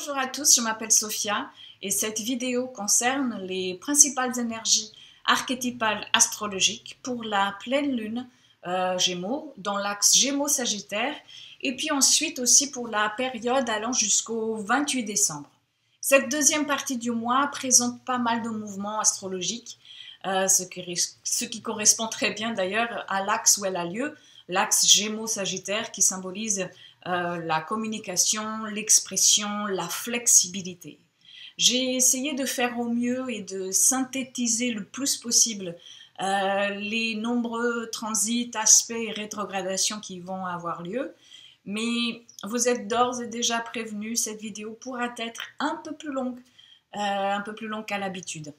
Bonjour à tous, je m'appelle Sophia et cette vidéo concerne les principales énergies archétypales astrologiques pour la pleine lune Gémeaux, dans l'axe Gémeaux-Sagittaire, et puis ensuite aussi pour la période allant jusqu'au 28 décembre. Cette deuxième partie du mois présente pas mal de mouvements astrologiques, ce qui correspond très bien d'ailleurs à l'axe où elle a lieu, l'axe Gémeaux-Sagittaire qui symbolise la communication, l'expression, la flexibilité. J'ai essayé de faire au mieux et de synthétiser le plus possible les nombreux transits, aspects et rétrogradations qui vont avoir lieu. Mais vous êtes d'ores et déjà prévenus, cette vidéo pourra être un peu plus longue qu'à l'habitude.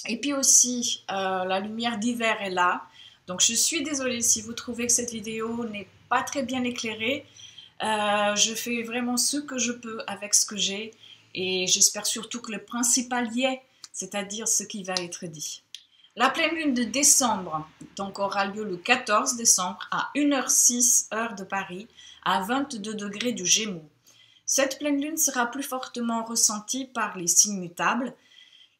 Et puis aussi, la lumière d'hiver est là. Donc je suis désolée si vous trouvez que cette vidéo n'est pas très bien éclairée. Je fais vraiment ce que je peux avec ce que j'ai et j'espère surtout que le principal y est, c'est-à-dire ce qui va être dit. La pleine lune de décembre donc aura lieu le 14 décembre à 1h06 heure de Paris à 22 degrés du Gémeaux. Cette pleine lune sera plus fortement ressentie par les signes mutables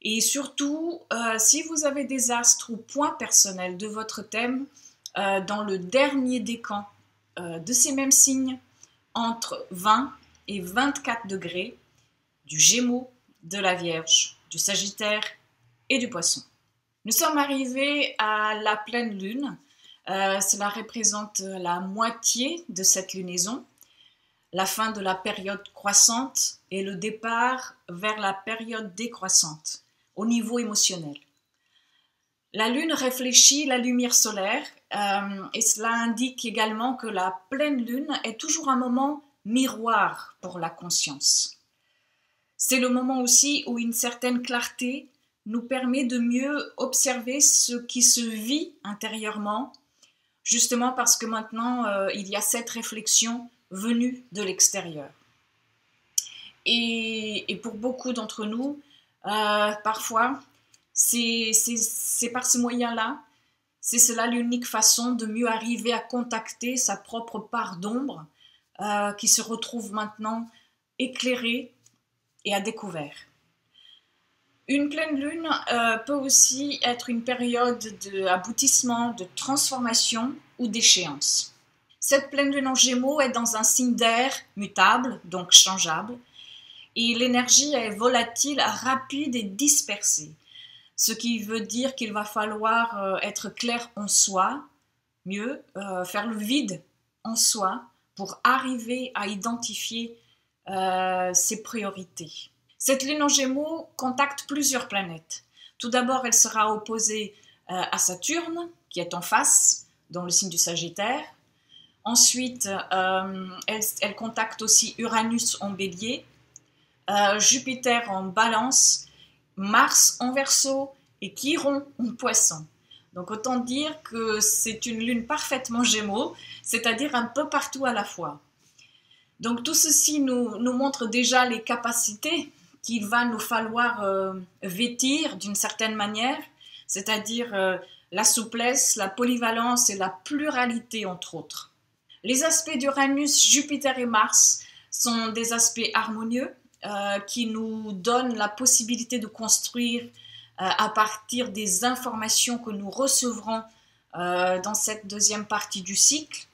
et surtout si vous avez des astres ou points personnels de votre thème dans le dernier décan de ces mêmes signes, entre 20 et 24 degrés du Gémeaux, de la Vierge, du Sagittaire et du Poisson. Nous sommes arrivés à la pleine lune. Cela représente la moitié de cette lunaison, la fin de la période croissante et le départ vers la période décroissante au niveau émotionnel. La lune réfléchit la lumière solaire et cela indique également que la pleine lune est toujours un moment miroir pour la conscience. C'est le moment aussi où une certaine clarté nous permet de mieux observer ce qui se vit intérieurement, justement parce que maintenant il y a cette réflexion venue de l'extérieur. Et pour beaucoup d'entre nous, parfois, c'est par ce moyen-là, c'est cela l'unique façon de mieux arriver à contacter sa propre part d'ombre qui se retrouve maintenant éclairée et à découvert. Une pleine lune peut aussi être une période d'aboutissement, de transformation ou d'échéance. Cette pleine lune en Gémeaux est dans un signe d'air mutable, donc changeable, et l'énergie est volatile, rapide et dispersée. Ce qui veut dire qu'il va falloir être clair en soi, mieux, faire le vide en soi pour arriver à identifier ses priorités. Cette lune en Gémeaux contacte plusieurs planètes. Tout d'abord, elle sera opposée à Saturne, qui est en face, dans le signe du Sagittaire. Ensuite, elle contacte aussi Uranus en Bélier, Jupiter en Balance, Mars en Verseau et Chiron en Poisson. Donc autant dire que c'est une lune parfaitement Gémeaux, c'est-à-dire un peu partout à la fois. Donc tout ceci nous montre déjà les capacités qu'il va nous falloir vêtir d'une certaine manière, c'est-à-dire la souplesse, la polyvalence et la pluralité entre autres. Les aspects d'Uranus, Jupiter et Mars sont des aspects harmonieux, qui nous donne la possibilité de construire à partir des informations que nous recevrons dans cette deuxième partie du cycle.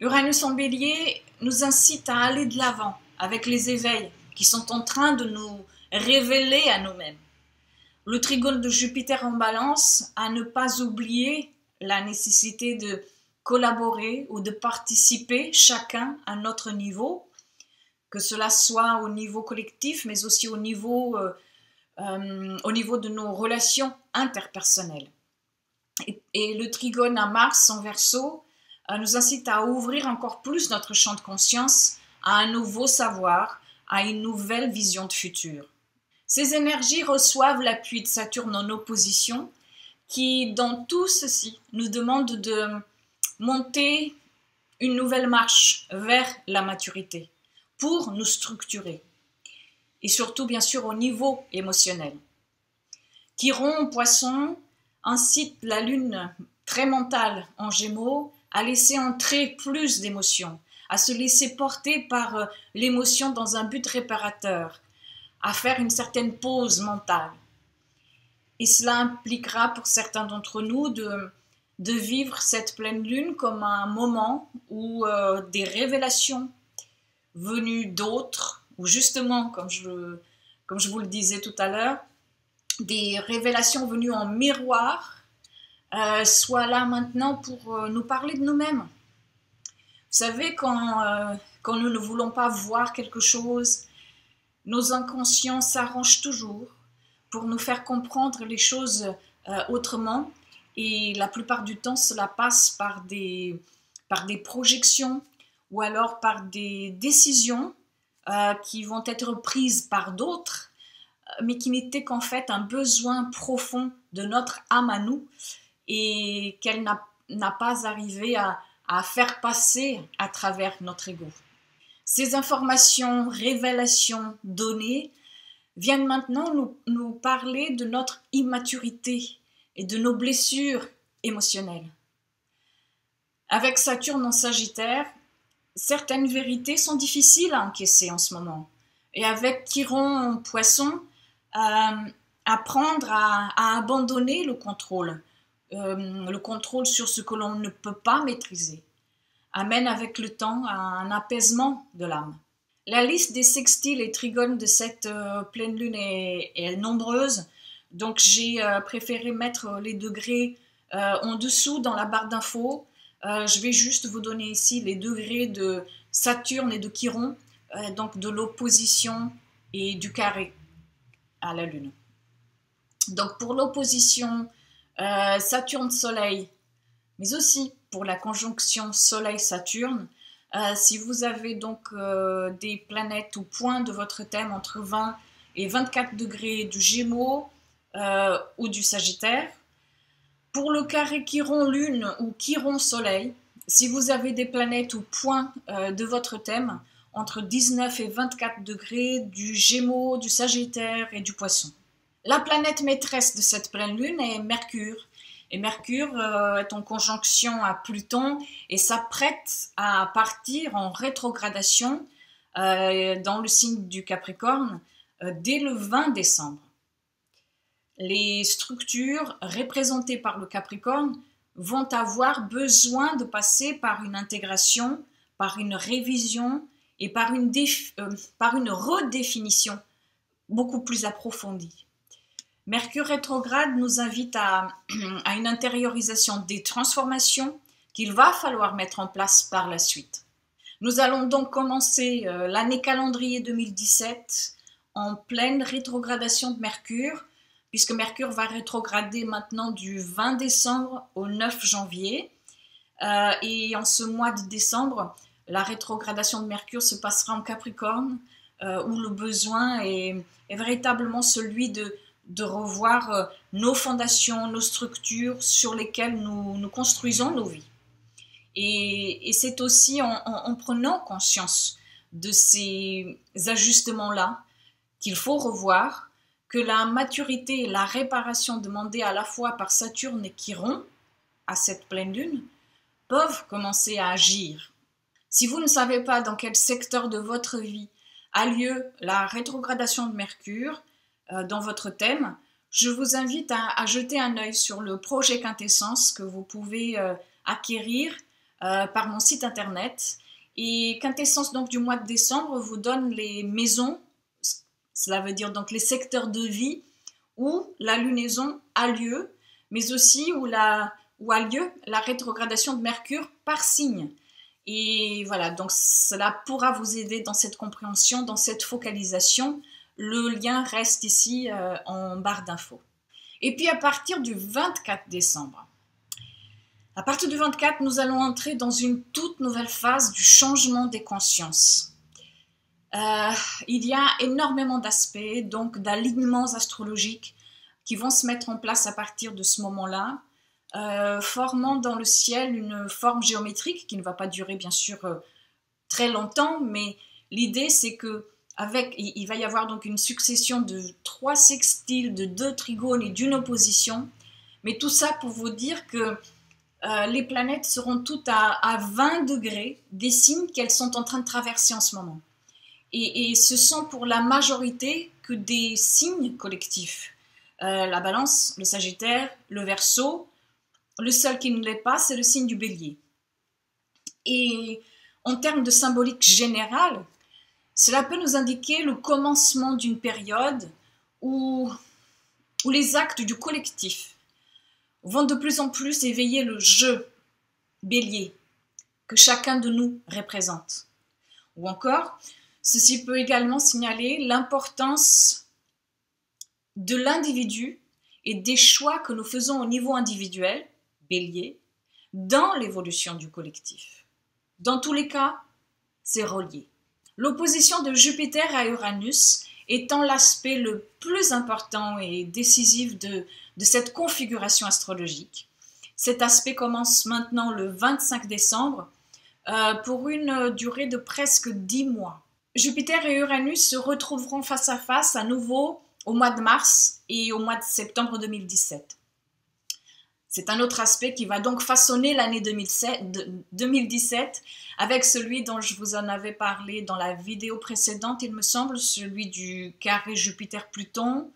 Uranus en Bélier nous incite à aller de l'avant avec les éveils qui sont en train de nous révéler à nous-mêmes. Le trigone de Jupiter en Balance à ne pas oublier la nécessité de collaborer ou de participer chacun à notre niveau, que cela soit au niveau collectif, mais aussi au niveau de nos relations interpersonnelles. Et le trigone à Mars en Verseau nous incite à ouvrir encore plus notre champ de conscience à un nouveau savoir, à une nouvelle vision de futur. Ces énergies reçoivent l'appui de Saturne en opposition, qui, dans tout ceci, nous demande de monter une nouvelle marche vers la maturité, pour nous structurer, et surtout bien sûr au niveau émotionnel. Chiron en Poisson incite la lune très mentale en Gémeaux à laisser entrer plus d'émotions, à se laisser porter par l'émotion dans un but réparateur, à faire une certaine pause mentale. Et cela impliquera pour certains d'entre nous de vivre cette pleine lune comme un moment où des révélations venues d'autres, ou justement, comme je vous le disais tout à l'heure, des révélations venues en miroir, soient là maintenant pour nous parler de nous-mêmes. Vous savez, quand nous ne voulons pas voir quelque chose, nos inconscients s'arrangent toujours pour nous faire comprendre les choses autrement, et la plupart du temps cela passe par des projections ou alors par des décisions qui vont être prises par d'autres, mais qui n'étaient qu'en fait un besoin profond de notre âme à nous et qu'elle n'a pas arrivé à faire passer à travers notre ego. Ces informations, révélations données viennent maintenant nous parler de notre immaturité et de nos blessures émotionnelles. Avec Saturne en Sagittaire, certaines vérités sont difficiles à encaisser en ce moment. Et avec Chiron en Poisson, apprendre à abandonner le contrôle sur ce que l'on ne peut pas maîtriser, amène avec le temps à un apaisement de l'âme. La liste des sextiles et trigones de cette pleine lune est nombreuse, donc j'ai préféré mettre les degrés en dessous dans la barre d'infos. Je vais juste vous donner ici les degrés de Saturne et de Chiron, donc de l'opposition et du carré à la lune. Donc pour l'opposition Saturne-Soleil, mais aussi pour la conjonction Soleil-Saturne, si vous avez donc des planètes ou points de votre thème entre 20 et 24 degrés du Gémeaux ou du Sagittaire. Pour le carré Chiron-Lune ou Chiron-Soleil, si vous avez des planètes ou points de votre thème entre 19 et 24 degrés du Gémeaux, du Sagittaire et du Poisson. La planète maîtresse de cette pleine lune est Mercure. Et Mercure est en conjonction à Pluton et s'apprête à partir en rétrogradation dans le signe du Capricorne dès le 20 décembre. Les structures représentées par le Capricorne vont avoir besoin de passer par une intégration, par une révision et par une redéfinition beaucoup plus approfondie. Mercure rétrograde nous invite à une intériorisation des transformations qu'il va falloir mettre en place par la suite. Nous allons donc commencer l'année calendrier 2017 en pleine rétrogradation de Mercure, puisque Mercure va rétrograder maintenant du 20 décembre au 9 janvier. Et en ce mois de décembre, la rétrogradation de Mercure se passera en Capricorne, où le besoin est véritablement celui de revoir nos fondations, nos structures sur lesquelles nous construisons nos vies. Et c'est aussi en prenant conscience de ces ajustements-là qu'il faut revoir, que la maturité et la réparation demandées à la fois par Saturne et Chiron à cette pleine lune peuvent commencer à agir. Si vous ne savez pas dans quel secteur de votre vie a lieu la rétrogradation de Mercure, dans votre thème, je vous invite à jeter un œil sur le projet Quintessence que vous pouvez acquérir par mon site internet. Et Quintessence donc du mois de décembre vous donne les maisons, cela veut dire donc les secteurs de vie où la lunaison a lieu, mais aussi où a lieu la rétrogradation de Mercure par signe. Et voilà, donc cela pourra vous aider dans cette compréhension, dans cette focalisation. Le lien reste ici en barre d'infos. Et puis à partir du 24 décembre, nous allons entrer dans une toute nouvelle phase du changement des consciences. Il y a énormément d'aspects, donc d'alignements astrologiques qui vont se mettre en place à partir de ce moment-là, formant dans le ciel une forme géométrique qui ne va pas durer bien sûr très longtemps, mais l'idée c'est que il va y avoir donc une succession de 3 sextiles, de 2 trigones et d'une opposition, mais tout ça pour vous dire que les planètes seront toutes à 20 degrés des signes qu'elles sont en train de traverser en ce moment. et ce sont pour la majorité que des signes collectifs. La Balance, le Sagittaire, le Verseau. Le seul qui ne l'est pas, c'est le signe du Bélier. Et en termes de symbolique générale, cela peut nous indiquer le commencement d'une période où les actes du collectif vont de plus en plus éveiller le jeu Bélier que chacun de nous représente. Ou encore, ceci peut également signaler l'importance de l'individu et des choix que nous faisons au niveau individuel, Bélier, dans l'évolution du collectif. Dans tous les cas, c'est relié. L'opposition de Jupiter à Uranus étant l'aspect le plus important et décisif de cette configuration astrologique. Cet aspect commence maintenant le 25 décembre pour une durée de presque 10 mois. Jupiter et Uranus se retrouveront face à nouveau au mois de mars et au mois de septembre 2017. C'est un autre aspect qui va donc façonner l'année 2017 avec celui dont je vous en avais parlé dans la vidéo précédente, il me semble, celui du carré Jupiter-Pluton,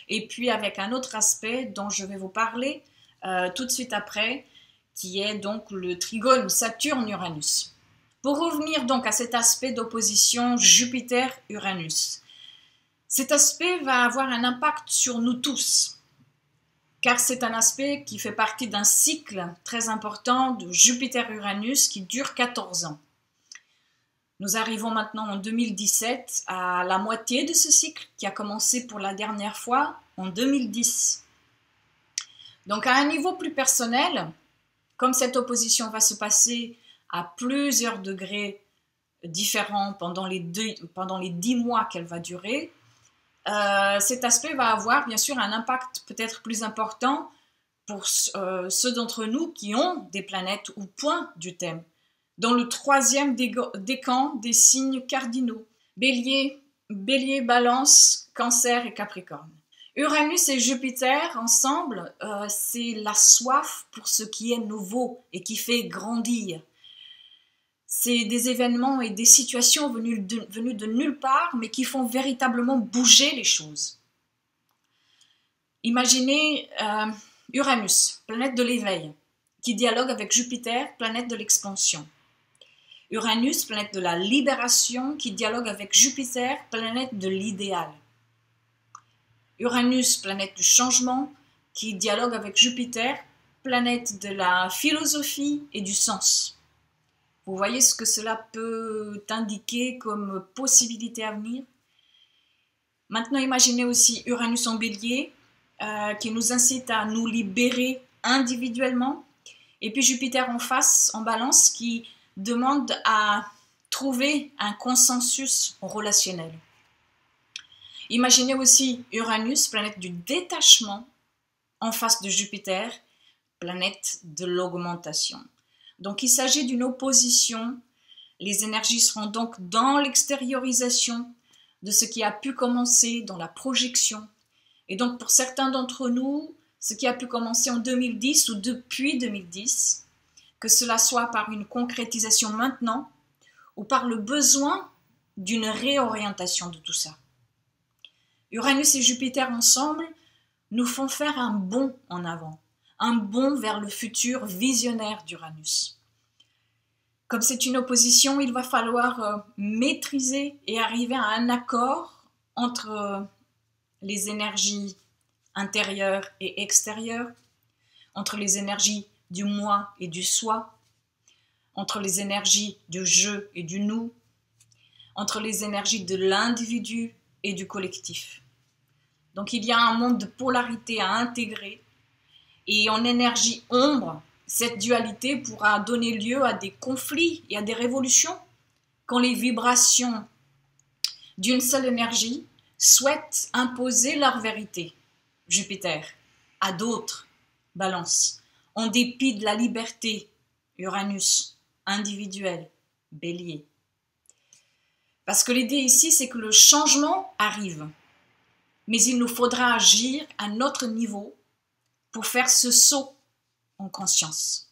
et puis avec un autre aspect dont je vais vous parler tout de suite après, qui est donc le trigone Saturne-Uranus. Pour revenir donc à cet aspect d'opposition Jupiter-Uranus, cet aspect va avoir un impact sur nous tous, car c'est un aspect qui fait partie d'un cycle très important de Jupiter-Uranus qui dure 14 ans. Nous arrivons maintenant en 2017 à la moitié de ce cycle qui a commencé pour la dernière fois en 2010. Donc à un niveau plus personnel, comme cette opposition va se passer à plusieurs degrés différents pendant les 10 mois qu'elle va durer, cet aspect va avoir bien sûr un impact peut-être plus important pour ceux d'entre nous qui ont des planètes ou points du thème, dans le troisième décan des signes cardinaux, Bélier, Balance, Cancer et Capricorne. Uranus et Jupiter ensemble, c'est la soif pour ce qui est nouveau et qui fait grandir. C'est des événements et des situations venus de nulle part, mais qui font véritablement bouger les choses. Imaginez Uranus, planète de l'éveil, qui dialogue avec Jupiter, planète de l'expansion. Uranus, planète de la libération, qui dialogue avec Jupiter, planète de l'idéal. Uranus, planète du changement, qui dialogue avec Jupiter, planète de la philosophie et du sens. Vous voyez ce que cela peut indiquer comme possibilité à venir? Maintenant, imaginez aussi Uranus en Bélier, qui nous incite à nous libérer individuellement. Et puis Jupiter en face, en Balance, qui demande à trouver un consensus relationnel. Imaginez aussi Uranus, planète du détachement, en face de Jupiter, planète de l'augmentation. Donc il s'agit d'une opposition. Les énergies seront donc dans l'extériorisation de ce qui a pu commencer dans la projection. Et donc pour certains d'entre nous, ce qui a pu commencer en 2010 ou depuis 2010, que cela soit par une concrétisation maintenant ou par le besoin d'une réorientation de tout ça. Uranus et Jupiter ensemble nous font faire un bond en avant, un bond vers le futur visionnaire d'Uranus. Comme c'est une opposition, il va falloir maîtriser et arriver à un accord entre les énergies intérieures et extérieures, entre les énergies du moi et du soi, entre les énergies du je et du nous, entre les énergies de l'individu et du collectif. Donc il y a un monde de polarité à intégrer et en énergie ombre, cette dualité pourra donner lieu à des conflits et à des révolutions quand les vibrations d'une seule énergie souhaitent imposer leur vérité, Jupiter, à d'autres, Balance, en dépit de la liberté, Uranus, individuelle, Bélier. Parce que l'idée ici, c'est que le changement arrive, mais il nous faudra agir à notre niveau pour faire ce saut en conscience.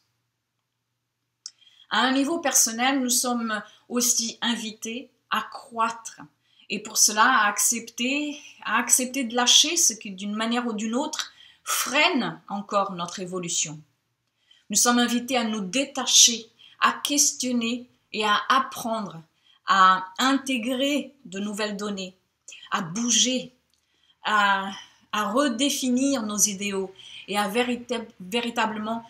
À un niveau personnel, nous sommes aussi invités à croître. Et pour cela, à accepter de lâcher ce qui, d'une manière ou d'une autre, freine encore notre évolution. Nous sommes invités à nous détacher, à questionner et à apprendre, à intégrer de nouvelles données, à bouger, à redéfinir nos idéaux et à véritablement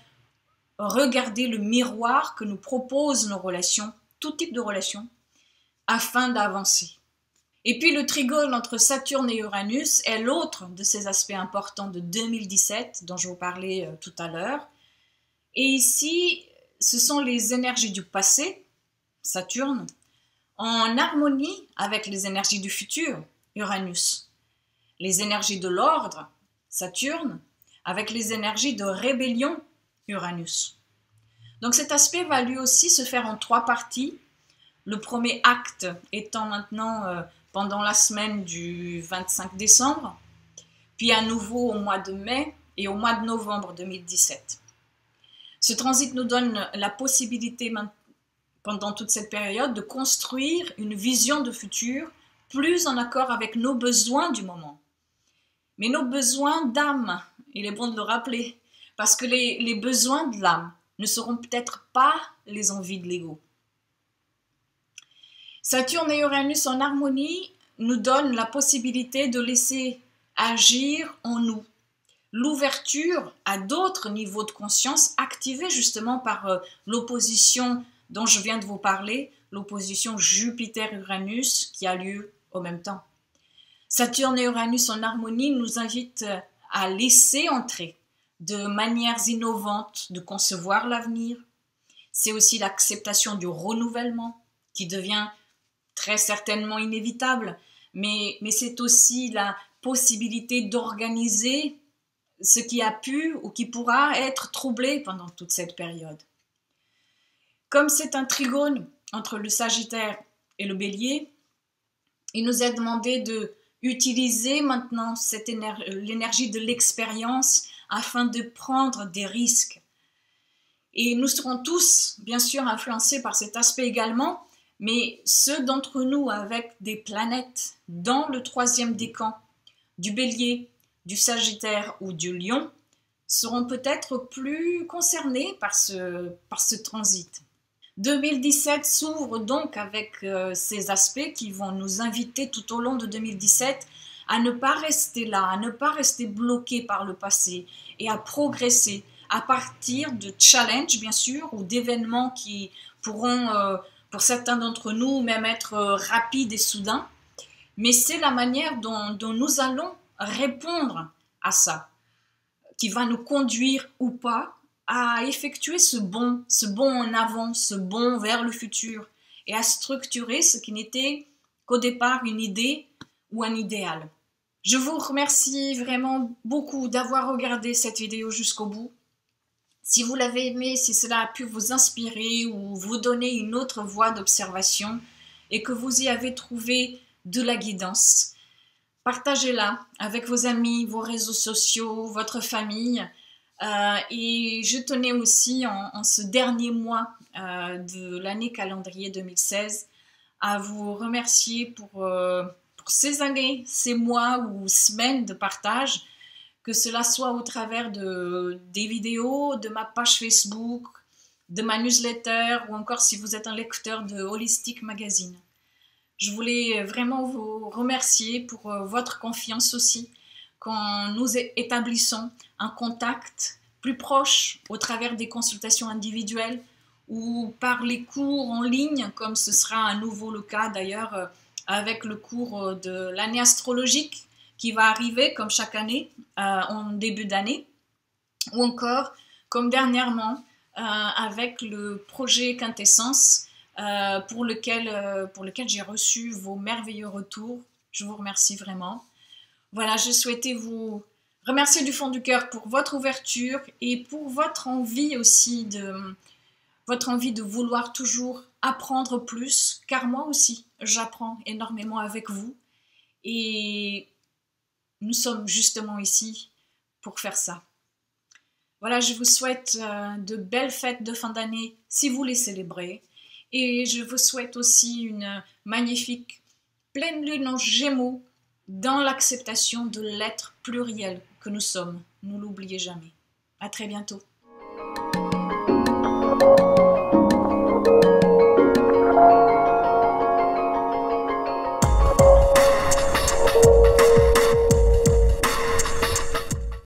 regarder le miroir que nous proposent nos relations, tout type de relations, afin d'avancer. Et puis le trigone entre Saturne et Uranus est l'autre de ces aspects importants de 2017 dont je vous parlais tout à l'heure. Et ici, ce sont les énergies du passé, Saturne, en harmonie avec les énergies du futur, Uranus. Les énergies de l'ordre, Saturne, avec les énergies de rébellion, Uranus. Donc cet aspect va lui aussi se faire en 3 parties. Le premier acte étant maintenant pendant la semaine du 25 décembre, puis à nouveau au mois de mai et au mois de novembre 2017. Ce transit nous donne la possibilité pendant toute cette période de construire une vision de futur plus en accord avec nos besoins du moment. Mais nos besoins d'âme, il est bon de le rappeler, parce que les besoins de l'âme ne seront peut-être pas les envies de l'ego. Saturne et Uranus en harmonie nous donnent la possibilité de laisser agir en nous l'ouverture à d'autres niveaux de conscience activés justement par l'opposition dont je viens de vous parler, l'opposition Jupiter-Uranus qui a lieu au même temps. Saturne et Uranus en harmonie nous invitent à laisser entrer de manières innovantes de concevoir l'avenir. C'est aussi l'acceptation du renouvellement qui devient très certainement inévitable, mais c'est aussi la possibilité d'organiser ce qui a pu ou qui pourra être troublé pendant toute cette période. Comme c'est un trigone entre le Sagittaire et le Bélier, il nous est demandé de utiliser maintenant l'énergie de l'expérience afin de prendre des risques. Et nous serons tous, bien sûr, influencés par cet aspect également, mais ceux d'entre nous avec des planètes dans le 3e décan du Bélier, du Sagittaire ou du Lion seront peut-être plus concernés par ce transit. 2017 s'ouvre donc avec ces aspects qui vont nous inviter tout au long de 2017 à ne pas rester là, à ne pas rester bloqués par le passé et à progresser à partir de challenges bien sûr ou d'événements qui pourront pour certains d'entre nous même être rapides et soudains, mais c'est la manière dont nous allons répondre à ça qui va nous conduire ou pas à effectuer ce bond en avant, ce bond vers le futur et à structurer ce qui n'était qu'au départ une idée ou un idéal. Je vous remercie vraiment beaucoup d'avoir regardé cette vidéo jusqu'au bout. Si vous l'avez aimé, si cela a pu vous inspirer ou vous donner une autre voie d'observation et que vous y avez trouvé de la guidance, partagez-la avec vos amis, vos réseaux sociaux, votre famille. Et je tenais aussi en ce dernier mois de l'année calendrier 2016 à vous remercier pour ces années, ces mois ou semaines de partage, que cela soit au travers des vidéos, de ma page Facebook, de ma newsletter ou encore si vous êtes un lecteur de Holistic Magazine. Je voulais vraiment vous remercier pour votre confiance aussi quand nous établissons un contact plus proche au travers des consultations individuelles ou par les cours en ligne, comme ce sera à nouveau le cas d'ailleurs avec le cours de l'année astrologique qui va arriver comme chaque année en début d'année, ou encore comme dernièrement avec le projet Quintessence pour lequel j'ai reçu vos merveilleux retours. Je vous remercie vraiment. Voilà, je souhaitais vous remercier du fond du cœur pour votre ouverture et pour votre envie aussi de vouloir toujours apprendre plus, car moi aussi, j'apprends énormément avec vous et nous sommes justement ici pour faire ça. Voilà, je vous souhaite de belles fêtes de fin d'année si vous les célébrez Et je vous souhaite aussi une magnifique pleine lune en Gémeaux dans l'acceptation de l'être pluriel que nous sommes. Ne l'oubliez jamais. À très bientôt.